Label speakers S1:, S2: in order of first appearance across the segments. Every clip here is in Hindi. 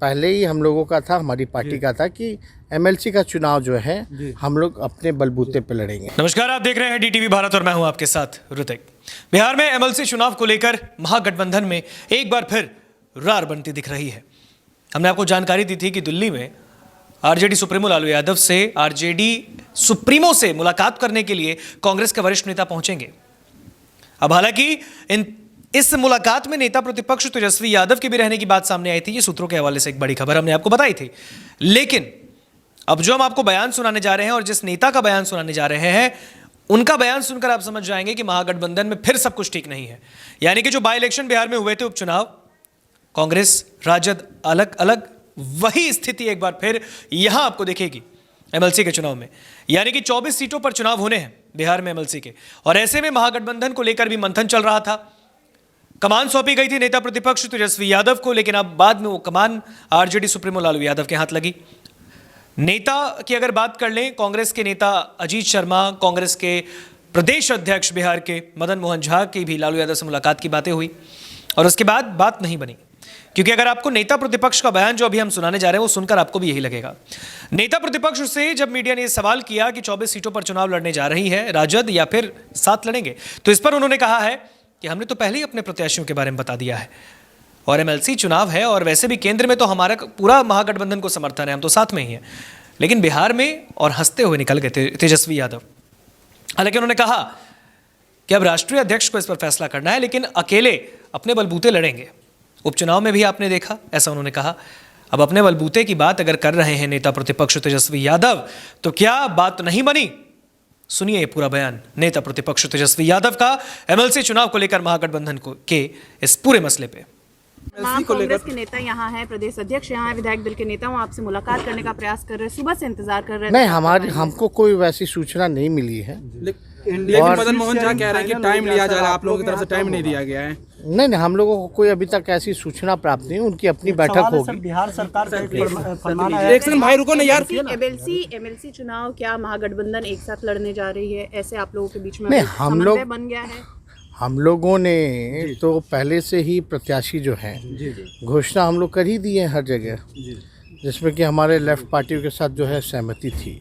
S1: पहले ही हम लोगों का था, हमारी पार्टी का था कि एमएलसी का चुनाव जो है हम लोग अपने बलबूते पे लड़ेंगे।
S2: नमस्कार, आप देख रहे हैं डीटीवी भारत और मैं हूं आपके साथ ऋतिक। बिहार में एमएलसी चुनाव को लेकर महागठबंधन में एक बार फिर रार बनती दिख रही है। हमने आपको जानकारी दी थी कि दिल्ली में आरजेडी सुप्रीमो लालू यादव से आरजेडी सुप्रीमो से मुलाकात करने के लिए कांग्रेस के वरिष्ठ नेता पहुंचेंगे। अब हालांकि इस मुलाकात में नेता प्रतिपक्ष तेजस्वी यादव के भी रहने की बात सामने आई थी। ये सूत्रों के हवाले से एक बड़ी खबर हमने आपको बताई थी। लेकिन अब जो हम आपको बयान सुनाने जा रहे हैं और जिस नेता का बयान सुनाने जा रहे हैं, उनका बयान सुनकर आप समझ जाएंगे कि महागठबंधन में फिर सब कुछ ठीक नहीं है। यानी कि जो बाई इलेक्शन बिहार में हुए थे, उपचुनाव, कांग्रेस राजद अलग अलग, वही स्थिति एक बार फिर यहां आपको दिखेगी एमएलसी के चुनाव में। यानी कि 24 सीटों पर चुनाव होने हैं बिहार में एमएलसी के, और ऐसे में महागठबंधन को लेकर भी मंथन चल रहा था। कमान सौंपी गई थी नेता प्रतिपक्ष तेजस्वी यादव को, लेकिन अब बाद में वो कमान आरजेडी सुप्रीमो लालू यादव के हाथ लगी। नेता की अगर बात कर लें, कांग्रेस के नेता अजीत शर्मा, कांग्रेस के प्रदेश अध्यक्ष बिहार के मदन मोहन झा की भी लालू यादव से मुलाकात की बातें हुई, और उसके बाद बात नहीं बनी। क्योंकि अगर आपको नेता प्रतिपक्ष का बयान जो अभी हम सुनाने जा रहे हैं वो सुनकर आपको भी यही लगेगा। नेता प्रतिपक्ष से जब मीडिया ने यह सवाल किया कि 24 सीटों पर चुनाव लड़ने जा रही है राजद या फिर साथ लड़ेंगे, तो इस पर उन्होंने कहा है कि हमने तो पहले ही अपने प्रत्याशियों के बारे में बता दिया है, और एमएलसी चुनाव है, और वैसे भी केंद्र में तो हमारा पूरा महागठबंधन को समर्थन है, हम तो साथ में ही हैं। लेकिन बिहार में, और हंसते हुए निकल गए तेजस्वी यादव। हालांकि उन्होंने कहा कि अब राष्ट्रीय अध्यक्ष को इस पर फैसला करना है, लेकिन अकेले अपने बलबूते लड़ेंगे। उपचुनाव में भी आपने देखा, ऐसा उन्होंने कहा। अब अपने बलबूते की बात अगर कर रहे हैं नेता प्रतिपक्ष तेजस्वी यादव, तो क्या बात नहीं बनी? सुनिए ये पूरा बयान नेता प्रतिपक्ष तेजस्वी यादव का एमएलसी चुनाव को लेकर महागठबंधन के इस पूरे मसले पे।
S3: कांग्रेस के नेता यहाँ हैं, प्रदेश अध्यक्ष यहाँ हैं, विधायक दल के नेता हूँ, आपसे मुलाकात करने का प्रयास कर रहे हैं, सुबह से इंतजार कर रहे हैं।
S1: नहीं, हमको कोई वैसी सूचना नहीं मिली है।
S4: लेकिन मदन मोहन झा कह रहे हैं कि टाइम लिया जा रहा है, आप लोगों की तरफ से टाइम नहीं दिया गया है।
S1: नहीं, हम लोगों को कोई अभी तक ऐसी सूचना प्राप्त नहीं, उनकी अपनी बैठक होगी।
S5: बिहार सरकार का
S4: एक सेकंड भाई, रुको ना यार।
S3: एमएलसी चुनाव क्या महागठबंधन एक साथ लड़ने जा रही है, ऐसे आप लोगों के बीच में
S1: नहीं, हम लोग
S3: बन गया है?
S1: हम लोगों ने तो पहले से ही प्रत्याशी जो हैं घोषणा हम लोग कर ही दिए हर जगह, जिसमें कि हमारे लेफ्ट पार्टियों के साथ जो है सहमति थी।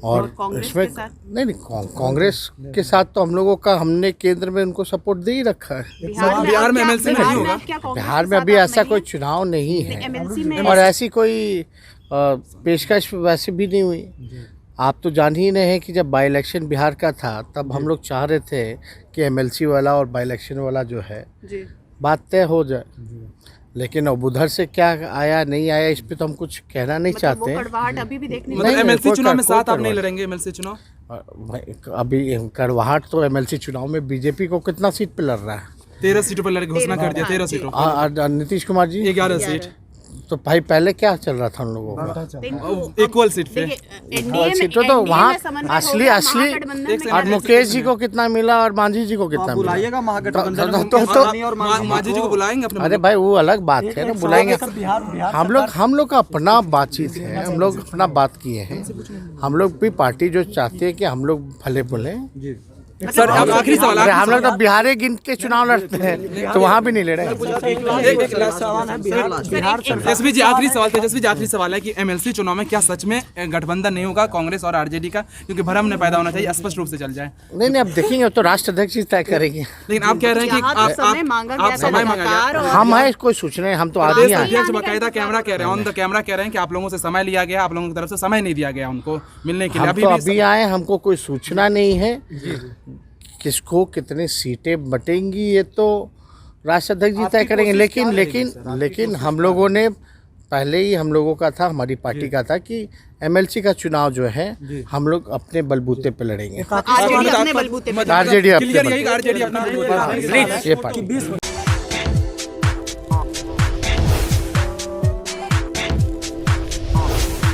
S1: और इसमें नहीं, कांग्रेस के साथ तो हम लोगों का, हमने केंद्र में उनको सपोर्ट दे ही रखा है।
S4: बिहार में एमएलसी नहीं होगा।
S1: बिहार में अभी ऐसा कोई चुनाव नहीं है, और ऐसी कोई पेशकश वैसे भी नहीं हुई। आप तो जान ही रहे हैं कि जब बाई इलेक्शन बिहार का था, तब हम लोग चाह रहे थे कि एमएलसी वाला और बाई इलेक्शन वाला जो है बात तय हो जाए। लेकिन अब उधर से क्या आया नहीं आया, इस पे तो हम कुछ कहना नहीं चाहते।
S3: अभी भी देखने
S4: मतलब एमएलसी चुनाव में साथ आप नहीं लड़ेंगे? एमएलसी चुनाव
S1: अभी कड़वाहट तो एमएलसी चुनाव में बीजेपी को कितना सीट पे लड़ रहा है?
S4: 13 सीटों पर लड़के घोषणा कर दिया। 13 सीटों।
S1: नीतीश कुमार जी
S4: 11 सीट।
S1: तो भाई पहले क्या चल रहा था उन लोगों का?
S4: इक्वल सीट पे
S1: सीटों तो वहाँ असली और मुकेश जी को कितना मिला और मांझी जी को कितना मिला?
S4: मांझी जी को बुलाएंगे अपने?
S1: अरे भाई वो अलग बात है ना, बुलाएंगे। हम लोग का अपना बातचीत है, हम लोग अपना बात किए हैं। हम लोग भी पार्टी जो चाहते हैं कि हम लोग भले बोले।
S4: सर अब आखिरी सवाल,
S1: हम लोग तो बिहार गिन के चुनाव लड़ते हैं, तो वहाँ भी नहीं लड़े।
S4: तेजस्वी जी आखिरी सवाल, तेजस्वी जी आखिरी सवाल है कि एमएलसी चुनाव में क्या सच में गठबंधन नहीं होगा कांग्रेस और आरजेडी का? क्योंकि भ्रम न पैदा होना चाहिए, स्पष्ट रूप से चल जाए।
S1: नहीं, अब देखेंगे, तो राष्ट्र अध्यक्ष ही तय करेंगे।
S4: लेकिन आप कह रहे हैं कि आप समय मांगा,
S1: हम है कोई सूचना, हम तो आदमी हैं।
S4: बाकायदा कैमरा कह रहे हैं, ऑन द कैमरा कह रहे हैं कि आप लोगों से समय लिया गया, आप लोगों की तरफ से समय नहीं दिया गया उनको मिलने के लिए।
S1: अभी आए, हमको कोई सूचना नहीं है किसको कितनी सीटें बटेंगी, ये तो राष्ट्र अध्यक्ष जी तय करेंगे। लेकिन हम लोगों ने पहले ही, हम लोगों का था, हमारी पार्टी का था कि एमएलसी का चुनाव जो है हम लोग अपने बलबूते पे लड़ेंगे।
S3: आरजेडी अपने बलबूते पे।
S1: आरजेडी अपने